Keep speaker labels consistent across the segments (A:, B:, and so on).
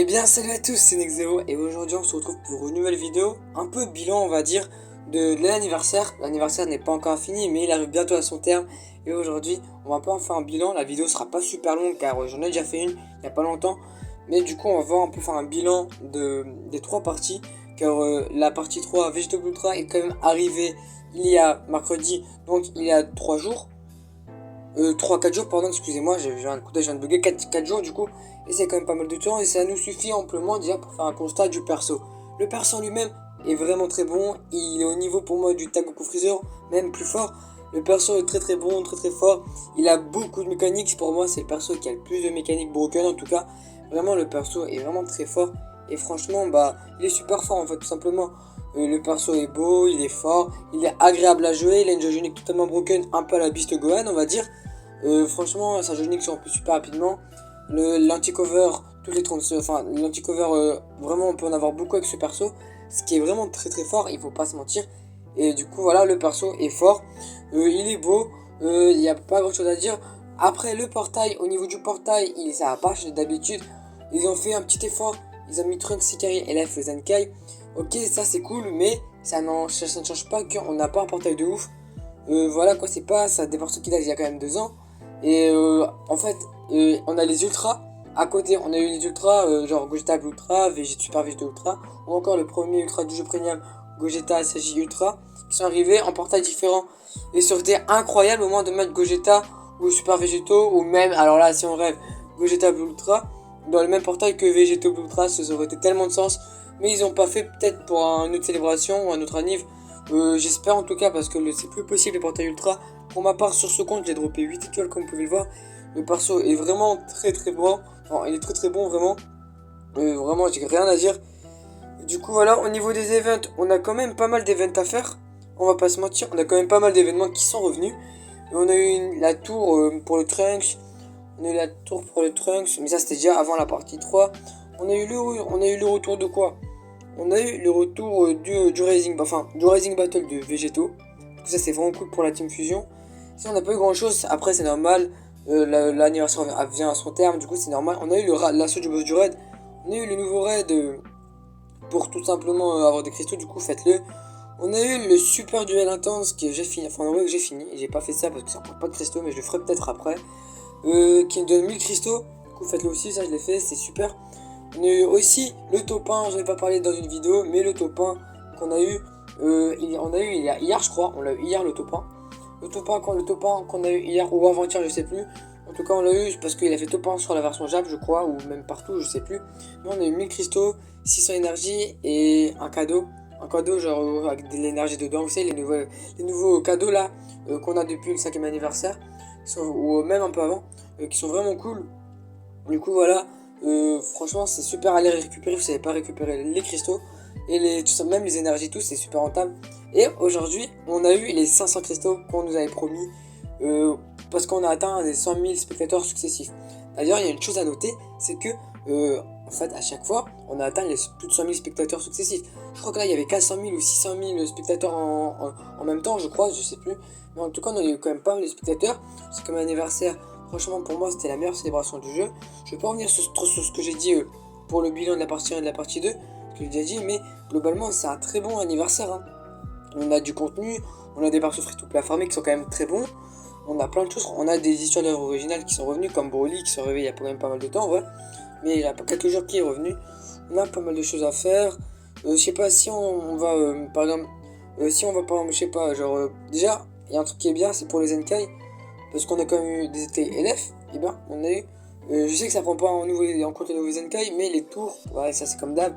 A: bien salut à tous, c'est Nexeo et aujourd'hui on se retrouve pour une nouvelle vidéo, un peu bilan on va dire de l'anniversaire. L'anniversaire n'est pas encore fini mais il arrive bientôt à son terme et aujourd'hui on va pas en faire un bilan. La vidéo sera pas super longue car j'en ai déjà fait une il n'y a pas longtemps, mais du coup on va voir un peu faire un bilan des trois parties car la partie 3 Vegetable Ultra est quand même arrivée il y a mercredi, donc il y a 3 jours. 3-4 jours, pardon, excusez-moi, je viens de bugger, 4 jours du coup, et c'est quand même pas mal de temps, et ça nous suffit amplement déjà pour faire un constat du perso. Le perso en lui-même est vraiment très bon, il est au niveau pour moi du Tagoku Freezer, même plus fort. Le perso est très bon, très fort, il a beaucoup de mécaniques, pour moi c'est le perso qui a le plus de mécaniques broken en tout cas. Vraiment le perso est vraiment très fort, et franchement bah il est super fort en fait tout simplement. Le perso est beau, il est fort, il est agréable à jouer, il a une jeu unique totalement broken, un peu à la Beast Gohan on va dire. Franchement, sa jeu unique se remplit super rapidement. L'anti-cover, toutes les 30 enfin l'anti-cover, vraiment on peut en avoir beaucoup avec ce perso. Ce qui est vraiment très fort, il faut pas se mentir. Et du coup voilà, le perso est fort, il est beau, il n'y a pas grand chose à dire. Après le portail, au niveau du portail, ça va pas changer d'habitude. Ils ont fait un petit effort, ils ont mis Trunks, Sikari, LF et Zenkai. Ok, ça c'est cool, mais ça ne change pas qu'on n'a pas un portail de ouf. Voilà quoi, c'est pas ça, des persos qui datent il y a quand même 2 ans. Et en fait, on a les ultras. À côté, on a eu les ultras, genre Gogeta Ultra, Super Vegeta Ultra, ou encore le premier ultra du jeu premium, Gogeta SJ Ultra, qui sont arrivés en portail différent. Et ça aurait été incroyable au moins de mettre Gogeta ou Super Vegeto, ou même, alors là, si on rêve, Gogeta Ultra, dans le même portail que Vegeto Ultra, ça aurait été tellement de sens. Mais ils ont pas fait, peut-être pour une autre célébration ou un autre anniv. J'espère en tout cas, parce que c'est plus possible les portails ultra. Pour ma part, sur ce compte, j'ai droppé 8 étoiles comme vous pouvez le voir. Le perso est vraiment très bon. Enfin, il est très bon, vraiment. Vraiment, j'ai rien à dire. Du coup, voilà, au niveau des events, on a quand même pas mal d'events à faire. On va pas se mentir, on a quand même pas mal d'événements qui sont revenus. On a eu la tour pour le Trunks. On a eu la tour pour le Trunks, mais ça c'était déjà avant la partie 3. On a eu le retour de quoi? On a eu le retour du Rising Battle de Végéto. Ça c'est vraiment cool pour la Team Fusion. Si on n'a pas eu grand chose, après c'est normal. L'anniversaire vient à son terme, du coup c'est normal. On a eu l'assaut du boss du raid. On a eu le nouveau raid pour tout simplement avoir des cristaux, du coup faites-le. On a eu le super duel intense que j'ai fini. Enfin, ouais, que j'ai fini. J'ai pas fait ça parce que ça prend pas de cristaux, mais je le ferai peut-être après. Qui me donne 1000 cristaux. Du coup faites-le aussi, ça je l'ai fait, c'est super. On a eu aussi le top 1, j'en ai pas parlé dans une vidéo, mais le top 1 qu'on a eu, on a eu hier je crois, on l'a eu hier le top 1. Le top 1 qu'on a eu hier ou avant-hier, je sais plus. En tout cas on l'a eu parce qu'il a fait top 1 sur la version Jap je crois, ou même partout, je sais plus. Mais on a eu 1000 cristaux, 600 énergie et un cadeau. Un cadeau genre avec de l'énergie dedans, vous savez les nouveaux cadeaux là qu'on a depuis le 5e anniversaire, ou même un peu avant, qui sont vraiment cool. Du coup voilà, franchement c'est super à les récupérer, vous savez pas récupérer les cristaux et même les énergies tout, c'est super rentable. Et aujourd'hui on a eu les 500 cristaux qu'on nous avait promis, parce qu'on a atteint les 100 000 spectateurs successifs. D'ailleurs il y a une chose à noter, c'est que en fait à chaque fois on a atteint les plus de 100 000 spectateurs successifs. Je crois que là il y avait 400 000 ou 600 000 spectateurs en même temps, je crois, je sais plus. Mais en tout cas on a eu quand même pas mal de spectateurs, c'est comme un anniversaire. Franchement, pour moi, c'était la meilleure célébration du jeu. Je vais pas revenir sur ce que j'ai dit pour le bilan de la partie 1 et de la partie 2, ce que j'ai déjà dit, mais globalement, c'est un très bon anniversaire. Hein. On a du contenu, on a des persos free-to-play à farmer qui sont quand même très bons. On a plein de choses, on a des histoires d'œuvres originales qui sont revenues, comme Broly qui sont réveillés il y a quand même pas mal de temps, ouais. Mais il y a quelques jours qui est revenu. On a pas mal de choses à faire. Je sais pas si on va, par exemple, si on va par exemple, je sais pas, genre, déjà, il y a un truc qui est bien, c'est pour les Zenkai. Parce qu'on a quand même eu des LF, et bien on a eu, je sais que ça prend pas en compte les nouveaux Zenkai, mais les tours, ouais ça c'est comme d'hab.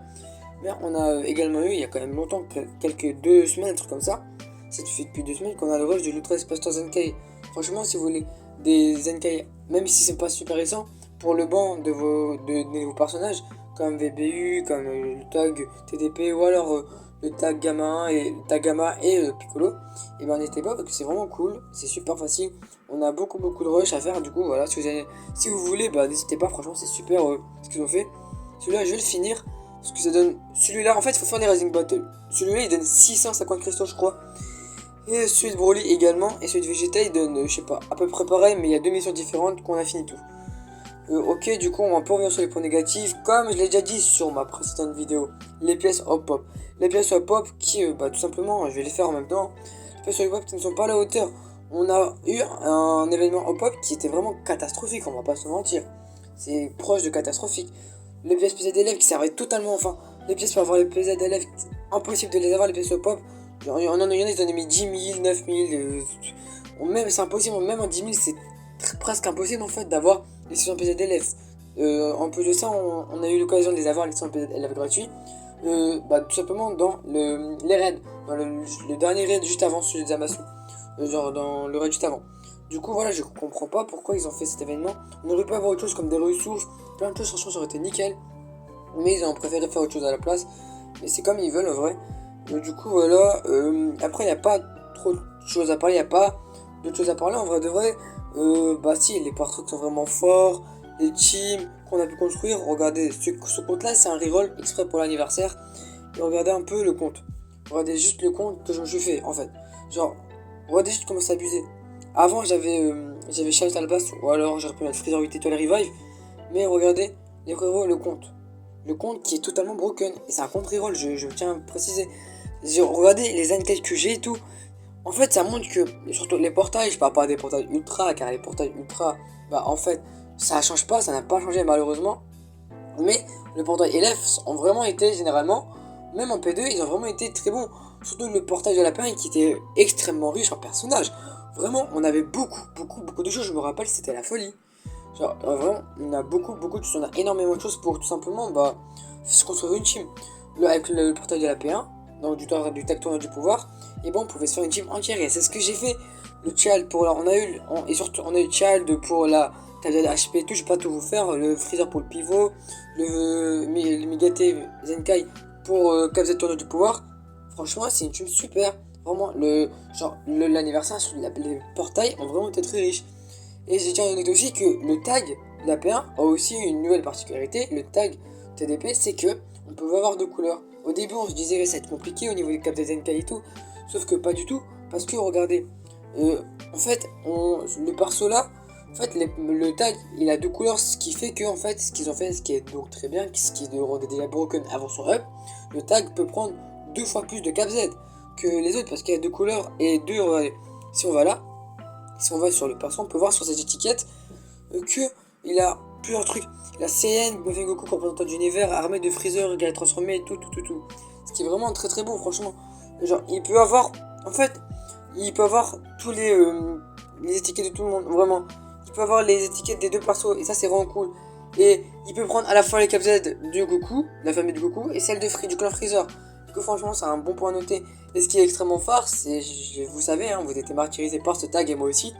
A: Mais on a également eu, il y a quand même longtemps, quelques 2 semaines, un truc comme ça fait depuis 2 semaines qu'on a le rush de l'Ultra Space Zenkai. Franchement si vous voulez des Zenkai, même si c'est pas super récent, pour le banc de vos personnages, comme VBU, comme le tag TDP, ou alors le tag Gamma 1 et le tag Gamma et Piccolo, et ben n'hésitez pas parce que c'est vraiment cool, c'est super facile. On a beaucoup de rush à faire, du coup voilà, si vous voulez, bah n'hésitez pas, franchement c'est super ce qu'ils ont fait. Celui-là je vais le finir, parce que ça donne, celui-là en fait il faut faire des Rising Battle. Celui-là il donne 650 cristaux je crois. Et celui de Broly également, et celui de Vegeta il donne, je sais pas, à peu près pareil, mais il y a 2 missions différentes qu'on a fini tout. Ok, du coup, on va un peu revenir sur les points négatifs. Comme je l'ai déjà dit sur ma précédente vidéo, les pièces hop-pop. Les pièces hop-pop qui, tout simplement, je vais les faire en même temps. Les pièces hop-pop qui ne sont pas à la hauteur. On a eu un événement hop-pop qui était vraiment catastrophique, on va pas se mentir. C'est proche de catastrophique. Les pièces PZ d'élèves qui servaient totalement, enfin, les pièces pour avoir les PZ d'élèves, impossible de les avoir, les pièces hop-pop. Il y en a, ils en ont mis 10 000, 9 000. Même, c'est impossible, même en 10 000, c'est presque impossible en fait d'avoir les sessions PZ d'élèves. En plus de ça, on a eu l'occasion de les avoir, les sessions PZ d'élèves gratuits. Tout simplement dans les raids, dans le dernier raid juste avant celui de Zamasu, genre dans le raid juste avant. Du coup voilà, je comprends pas pourquoi ils ont fait cet événement. On aurait pu avoir autre chose comme des ressources, plein de choses, franchement ça aurait été nickel. Mais ils ont préféré faire autre chose à la place. Et c'est comme ils veulent en vrai. Du coup voilà, après il n'y a pas trop de choses à parler, il n'y a pas d'autres choses à parler en vrai de vrai. Si, les portraits sont vraiment forts, les teams qu'on a pu construire. Regardez, ce compte là c'est un reroll exprès pour l'anniversaire. Et regardez un peu le compte. Regardez juste le compte que je me suis fait en fait. Genre, regardez juste comment c'est abusé. Avant j'avais Charles Albas ou alors j'aurais pu mettre Freezer 8 étoiles Revive. Mais regardez, les frérots, le compte. Le compte qui est totalement broken. Et c'est un compte reroll, je tiens à préciser. Regardez les années que j'ai et tout. En fait, ça montre que, surtout les portails, je parle pas des portails ultra, car les portails ultra, en fait, ça change pas, ça n'a pas changé malheureusement. Mais les portails LF ont vraiment été, généralement, même en P2, ils ont vraiment été très bons. Surtout le portail de lapin qui était extrêmement riche en personnages. Vraiment, on avait beaucoup de choses, je me rappelle, c'était la folie. Genre, vraiment, on a beaucoup de choses, on a énormément de choses pour tout simplement, se construire une team. Avec le portail de la P1, donc du tag tournoi du pouvoir, et on pouvait se faire une team entière, et c'est ce que j'ai fait. Le child pour la, et surtout on a eu le child pour la table de HP et tout, je vais pas tout vous faire, le freezer pour le pivot, le Migate Zenkai pour KZ tournoi du pouvoir. Franchement c'est une team super, vraiment l'anniversaire sur les portails ont vraiment été très riches. Et je tiens à noter aussi que le tag de la P1 a aussi une nouvelle particularité, le tag TDP, c'est que on peut avoir deux couleurs. Au début on se disait que ça va être compliqué au niveau des caps de Zenkai et tout, sauf que pas du tout, parce que regardez, en fait, le perso là, en fait, le tag il a deux couleurs, ce qui fait que en fait, ce qu'ils ont fait, ce qui est donc très bien, ce qui est déjà broken avant son up, le tag peut prendre 2 fois plus de cap Z que les autres parce qu'il y a deux couleurs et deux. Regardez, si on va là, si on va sur le perso, on peut voir sur cette étiquette que il a plusieurs trucs. Il a CN, Buffet Goku, représentant d'univers, armée de Freezer, guerre transformé et tout. Ce qui est vraiment très bon, franchement. Genre, il peut avoir, en fait, il peut avoir tous les étiquettes de tout le monde, vraiment. Il peut avoir les étiquettes des deux persos, et ça c'est vraiment cool. Et il peut prendre à la fois les cap Z de Goku, la famille de Goku, et celle du clan Freezer. Du coup, franchement, c'est un bon point à noter. Et ce qui est extrêmement fort, c'est, vous savez, hein, vous avez été martyrisé par ce tag et moi aussi,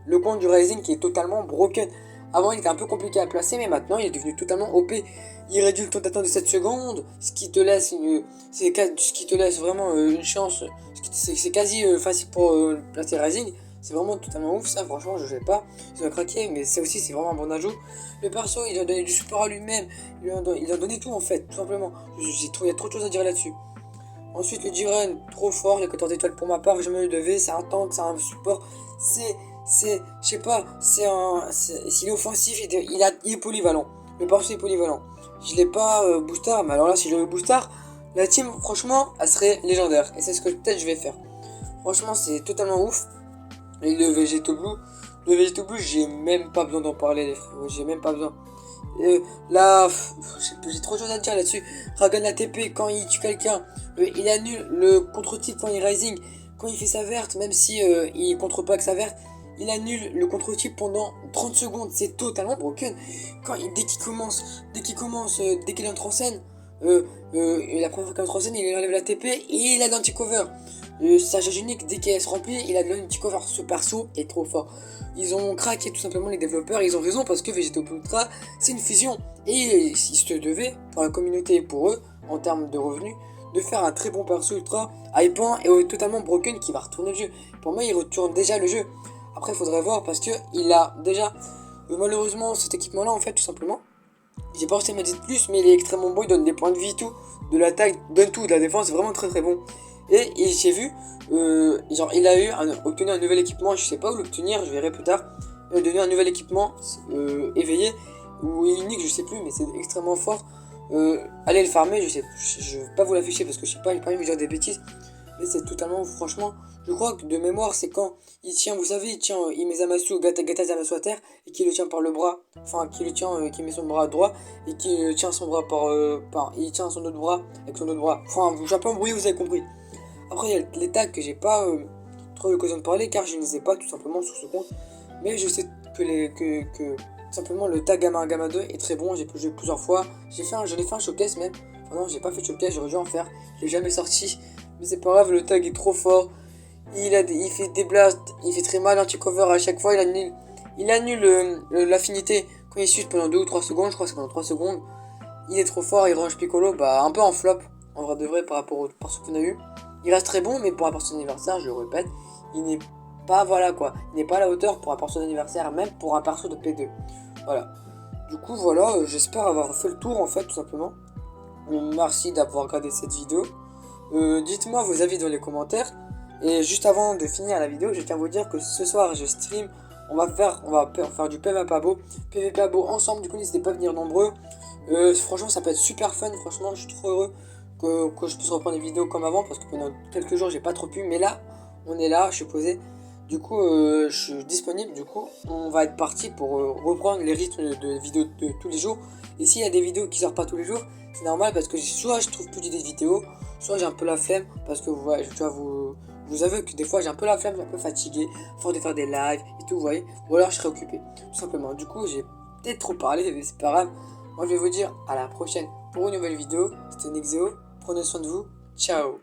A: le compte du Rising qui est totalement broken. Avant, il était un peu compliqué à placer, mais maintenant, il est devenu totalement OP. Il réduit le temps d'attente de 7 secondes, ce qui te laisse vraiment une chance. C'est quasi facile pour placer Rising. C'est vraiment totalement ouf, ça, franchement, je sais pas. Ils ont craqué, mais ça aussi, c'est vraiment un bon ajout. Le perso, il a donné du support à lui-même. Il a donné tout, en fait, tout simplement. Il y a trop de choses à dire là-dessus. Ensuite, le Jiren, trop fort, les 14 étoiles pour ma part, je me le devais, c'est un tank, c'est un support, je sais pas, s'il est offensif, il est polyvalent. Le perso est polyvalent. Je l'ai pas boostar, mais alors là, si je le boostar, la team, franchement, elle serait légendaire. Et c'est ce que peut-être je vais faire. Franchement, c'est totalement ouf. Et le Vegeto Blue, j'ai même pas besoin d'en parler, les frères, j'ai même pas besoin. Là, j'ai trop de choses à dire là-dessus. Ragan ATP, quand il tue quelqu'un, il annule le contre-type quand il rising. Quand il fait sa verte, même si il contre pas que sa verte, il annule le contre-type pendant 30 secondes. C'est totalement broken. Dès qu'il entre en scène, la première fois qu'il entre en scène, il enlève la TP et il a l'anti-cover. Sa charge unique, dès qu'elle se remplit, il a de l'anti-cover. Ce perso est trop fort. Ils ont craqué tout simplement les développeurs, ils ont raison parce que Vegeto Ultra c'est une fusion et ils se devaient pour la communauté et pour eux en termes de revenus de faire un très bon perso ultra hypant et totalement broken qui va retourner le jeu. Pour moi il retourne déjà le jeu. Après il faudrait voir parce que il a déjà malheureusement cet équipement là en fait tout simplement. J'ai pas réussi à me dire plus mais il est extrêmement bon, il donne des points de vie tout, de l'attaque, donne tout, de la défense, c'est vraiment très bon. Et j'ai vu, il a obtenu un nouvel équipement, je sais pas où l'obtenir, je verrai plus tard. Il a donné un nouvel équipement éveillé ou unique, je sais plus, mais c'est extrêmement fort. Allez le farmer, je vais pas vous l'afficher parce que je sais pas, j'ai pas envie de dire des bêtises, mais c'est totalement, franchement, je crois que de mémoire, c'est quand il tient, vous savez, il tient Imezamasu, Gata Zamasu à terre, et qui le tient par le bras, enfin, qui le tient, qui met son bras droit, et qui tient son bras il tient son autre bras, avec son autre bras, enfin, je suis un peu embrouillé, vous avez compris. Après, il y a les tags que j'ai pas trop l'occasion de parler, car je ne les ai pas tout simplement sur ce compte, mais je sais que simplement le tag Gamma Gamma 2 est très bon, j'ai pu jouer plusieurs fois, j'en ai fait un showcase même, enfin non, j'ai pas fait de showcase, j'aurais dû en faire, je l'ai jamais sorti, mais c'est pas grave, le tag est trop fort. Il fait des blasts, il fait très mal anti-cover à chaque fois, il annule l'affinité quand il suit pendant 2 ou 3 secondes, je crois que c'est pendant 3 secondes. Il est trop fort, il range Piccolo, bah un peu en flop, en vrai de vrai par rapport au perso qu'on a eu. Il reste très bon, mais pour un perso d'anniversaire, je le répète, il n'est pas, voilà quoi, il n'est pas à la hauteur pour un perso d'anniversaire, même pour un perso de P2. Voilà. Du coup, voilà, j'espère avoir fait le tour en fait, tout simplement. Merci d'avoir regardé cette vidéo. Dites-moi vos avis dans les commentaires. Et juste avant de finir la vidéo, je tiens à vous dire que ce soir je stream. On va faire du PvP abo ensemble. Du coup, n'hésitez pas à venir nombreux. Franchement, ça peut être super fun. Franchement, je suis trop heureux que je puisse reprendre des vidéos comme avant parce que pendant quelques jours, j'ai pas trop pu. Mais là, on est là, je suis posé. Du coup, je suis disponible. Du coup, on va être parti pour reprendre les rythmes de vidéos de tous les jours. Et s'il y a des vidéos qui sortent pas tous les jours, c'est normal parce que soit je trouve plus d'idées de vidéos, soit j'ai un peu la flemme parce que ouais, tu vois, vous savez que des fois j'ai un peu la flemme, j'ai un peu fatigué, fort de faire des lives et tout, vous voyez, ou alors je serai occupé, tout simplement. Du coup, j'ai peut-être trop parlé, mais c'est pas grave. Moi, je vais vous dire à la prochaine pour une nouvelle vidéo. C'était Nexeo, prenez soin de vous, ciao.